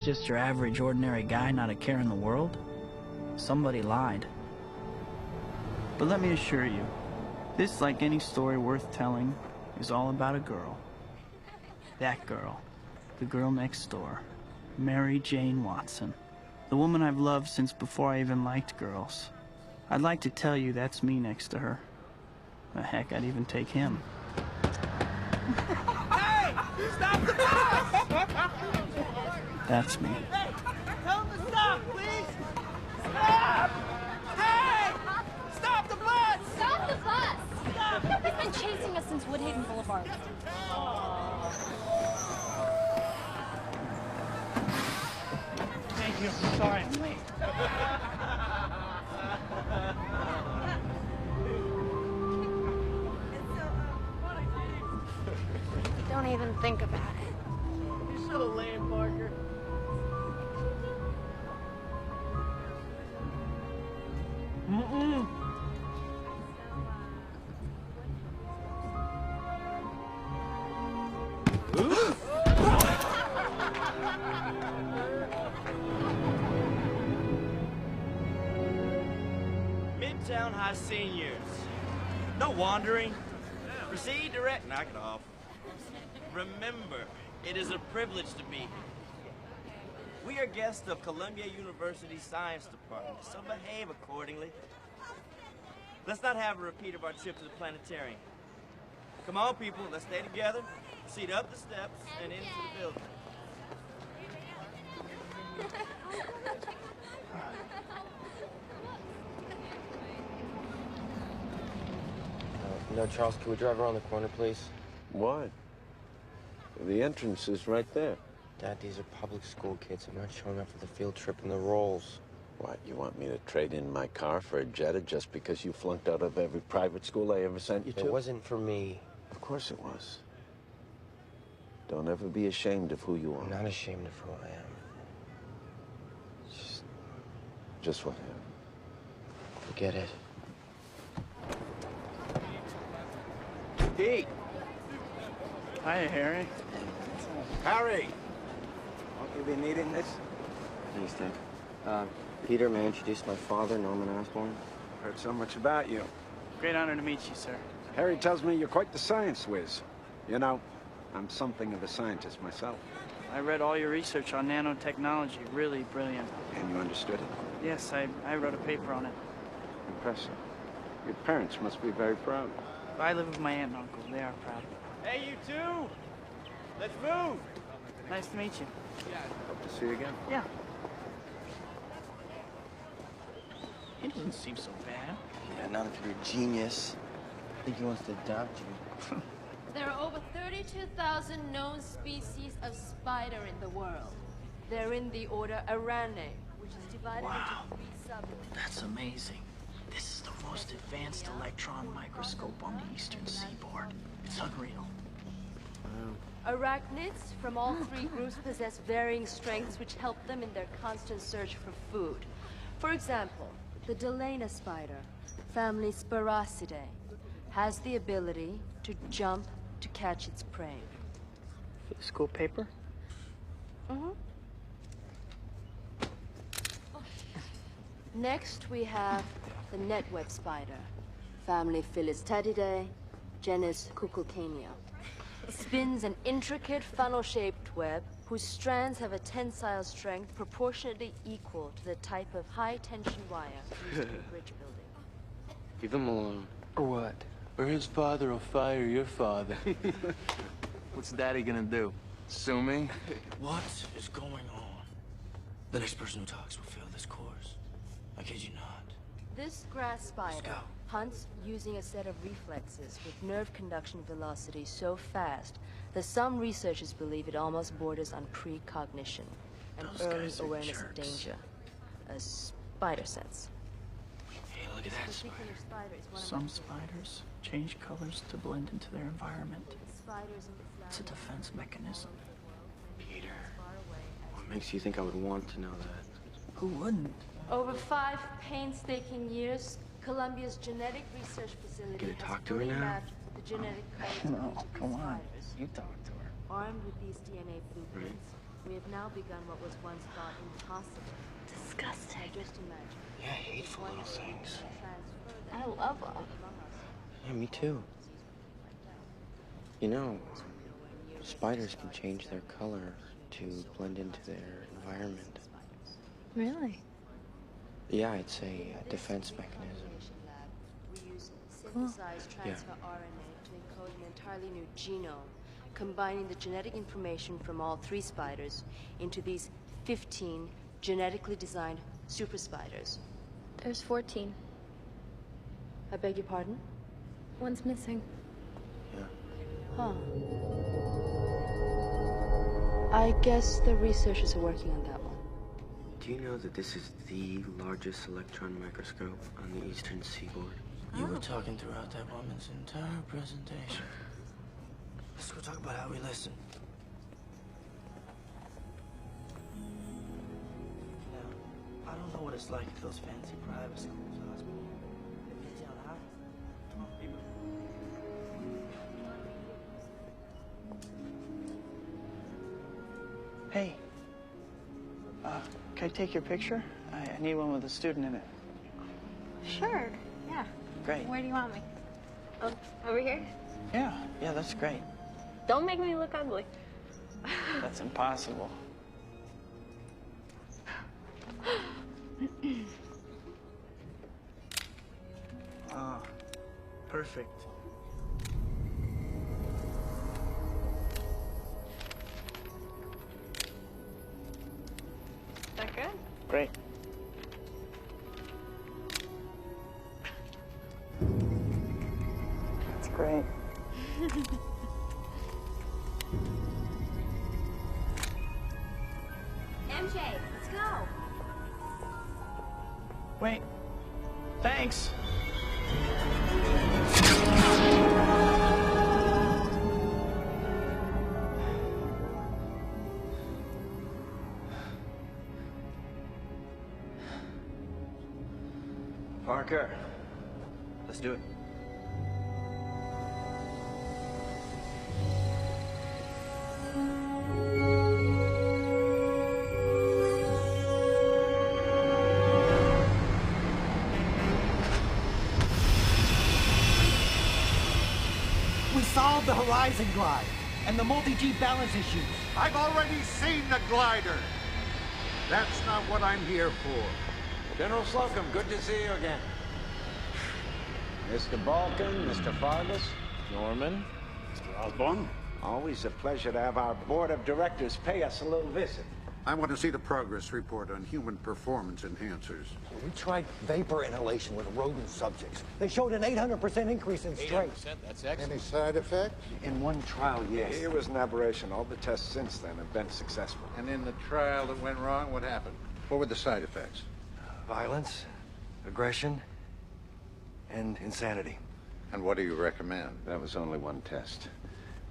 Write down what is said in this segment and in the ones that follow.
Just your average, ordinary guy, not a care in the world? Somebody lied. But let me assure you, this, like any story worth telling, is all about a girl. That girl. The girl next door. Mary Jane Watson. The woman I've loved since before I even liked girls. I'd like to tell you that's me next to her. Heck, I'd even take him. Hey! Stop the bus! That's me. Hey! Tell him to stop, please! Stop! Hey! Stop the bus! Stop the bus! Stop! He's been chasing us since Woodhaven Boulevard. Thank you. Sorry, I'm late. Don't even think about it. You're so lame, Parker. Midtown High seniors. No wandering. Proceed direct. Knock it off. Remember, it is a privilege to be here. We are guests of Columbia University Science Department, so behave accordingly. Let's not have a repeat of our trip to the planetarium. Come on, people, let's stay together. Proceed up the steps and into the building. No, Charles, can we drive around the corner, please? Why? The entrance is right there. Dad, these are public school kids. I'm not showing up for the field trip and the rolls. What, you want me to trade in my car for a Jetta just because you flunked out of every private school I ever sent you to? It wasn't for me. Of course it was. Don't ever be ashamed of who you are. I'm not ashamed of who I am. Just what happened? Forget it. Pete! Hiya, Harry. Harry! Won't you be needing this? Thanks, Dad. Peter, may I introduce my father, Norman Osborne? Heard so much about you. Great honor to meet you, sir. Harry tells me you're quite the science whiz. You know, I'm something of a scientist myself. I read all your research on nanotechnology. Really brilliant. And you understood it? Yes, I wrote a paper on it. Impressive. Your parents must be very proud. I live with my aunt and uncle. They are proud. Hey, you two! Let's move! Nice to meet you. Hope to see you again. Yeah. He doesn't seem so bad. Yeah, not if you're a genius. I think he wants to adopt you. There are over 32,000 known species of spider in the world. They're in the order Aranae, which is divided into 3 suborders. That's amazing. This is the most advanced electron microscope on the eastern seaboard. It's unreal. Arachnids from all 3 groups possess varying strengths which help them in their constant search for food. For example, the Delana spider, family Spiracidae, has the ability to jump to catch its prey. For the school paper? Next, we have the netweb spider, family Philistatidae, genus Cuculcania. Spins an intricate funnel-shaped web whose strands have a tensile strength proportionately equal to the type of high-tension wire used in bridge building. Leave him alone. Or what? Or his father will fire your father. What's Daddy gonna do? Sue me? What is going on? The next person who talks will fail this course. I kid you not. This grass spider go. hunts using a set of reflexes with nerve conduction velocity so fast that some researchers believe it almost borders on precognition and Those early guys are awareness of jerks. danger. A spider sense. Hey, look at that This spider. particular spider is one of Some my spiders change colors to blend into their environment. spiders in the It's a defense mechanism. Peter. far away as What makes you think I would want to know that? Who wouldn't? Over 5 painstaking years, Columbia's genetic research facility Gonna has talk to her fully now? mapped the genetic codes No, of come on. spiders. You talk to her. Armed with these DNA blueprints, We have now begun what was once thought impossible. Disgusting. Now just imagine. Yeah, hateful little things. I love them. Yeah, me too. You know, spiders can change their color to blend into their environment. Really? Yeah, it's a defense mechanism. We use synthesized transfer RNA to encode an entirely new genome, combining the genetic information from all 3 spiders into these 15 genetically designed super spiders. There's 14. I beg your pardon? One's missing. Yeah. Huh. I guess the researchers are working on that one. Do you know that this is the largest electron microscope on the eastern seaboard? You were talking throughout that woman's entire presentation. Let's go talk about how we listen. Now, I don't know what it's like at those fancy private schools, Osborne. Get down high. Come on, people. Hey. Can I take your picture? I need one with a student in it. Sure. Yeah. Great. Where do you want me? Oh, over here? Yeah, that's great. Don't make me look ugly. That's impossible. Ah, perfect. Is that good? Great. That's great. MJ, let's go. Wait. Thanks. Parker, let's do it. We solved the horizon glide and the multi-G balance issues. I've already seen the glider. That's not what I'm here for. General Slocum, good to see you again. Mr. Balkan, Mr. Fargus, Norman? Mr. Osborne. Always a pleasure to have our board of directors pay us a little visit. I want to see the progress report on human performance enhancers. We tried vapor inhalation with rodent subjects. They showed an 800% increase in strength. That's excellent. Any side effects? In one trial, yes. It was an aberration. All the tests since then have been successful. And in the trial that went wrong, what happened? What were the side effects? Violence, aggression, and insanity. And what do you recommend? That was only one test.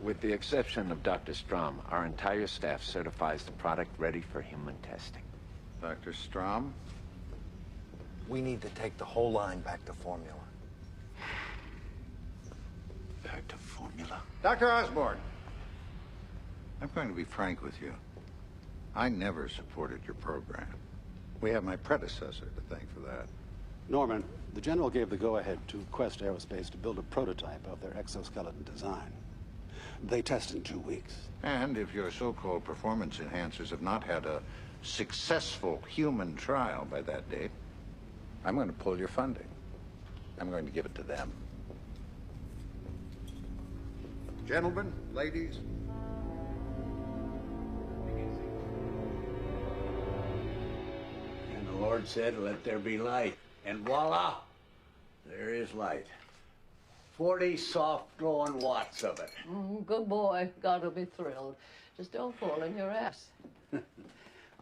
With the exception of Dr. Strom, our entire staff certifies the product ready for human testing. Dr. Strom? We need to take the whole line back to formula. Back to formula? Dr. Osborne, I'm going to be frank with you. I never supported your program. We have my predecessor to thank for that. Norman, the General gave the go-ahead to Quest Aerospace to build a prototype of their exoskeleton design. They test in 2 weeks. And if your so-called performance enhancers have not had a successful human trial by that date, I'm going to pull your funding. I'm going to give it to them. Gentlemen, ladies. And the Lord said, let there be light. And voila, there is light. 40 soft glowing watts of it. Good boy. God'll be thrilled. Just don't fall on your ass.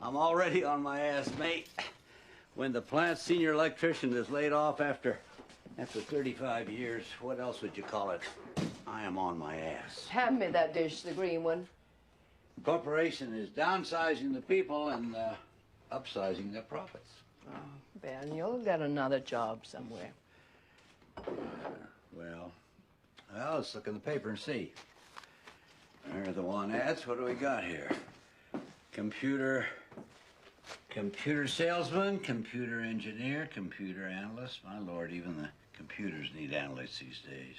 I'm already on my ass, mate. When the plant's senior electrician is laid off after 35 years, what else would you call it? I am on my ass. Hand me that dish, the green one. Corporation is downsizing the people and upsizing their profits. Oh, Ben, you'll get another job somewhere. Well, let's look in the paper and see. There are the want ads. What do we got here? Computer salesman, computer engineer, computer analyst. My lord, even the computers need analysts these days.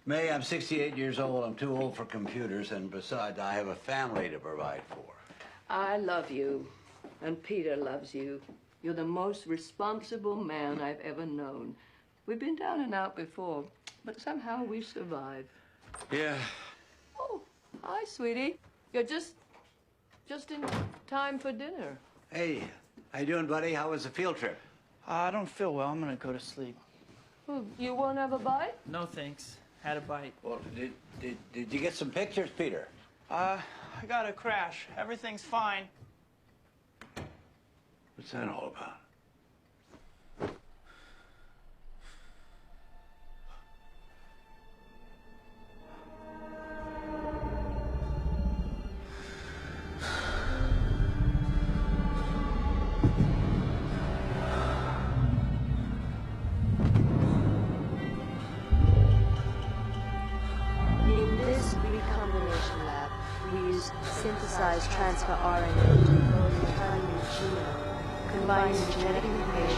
May, I'm 68 years old. I'm too old for computers, and besides, I have a family to provide for. I love you, and Peter loves you. You're the most responsible man I've ever known. We've been down and out before, but somehow we survived. Yeah. Oh, hi, sweetie. You're just in time for dinner. Hey, how you doing, buddy? How was the field trip? I don't feel well. I'm gonna go to sleep. Well, you won't have a bite? No thanks. Had a bite. Well, did you get some pictures, Peter? I got a crash. Everything's fine. What's that all about? In this recombination lab, we use synthesized transfer RNA to encode the tiny genome, combining genetic information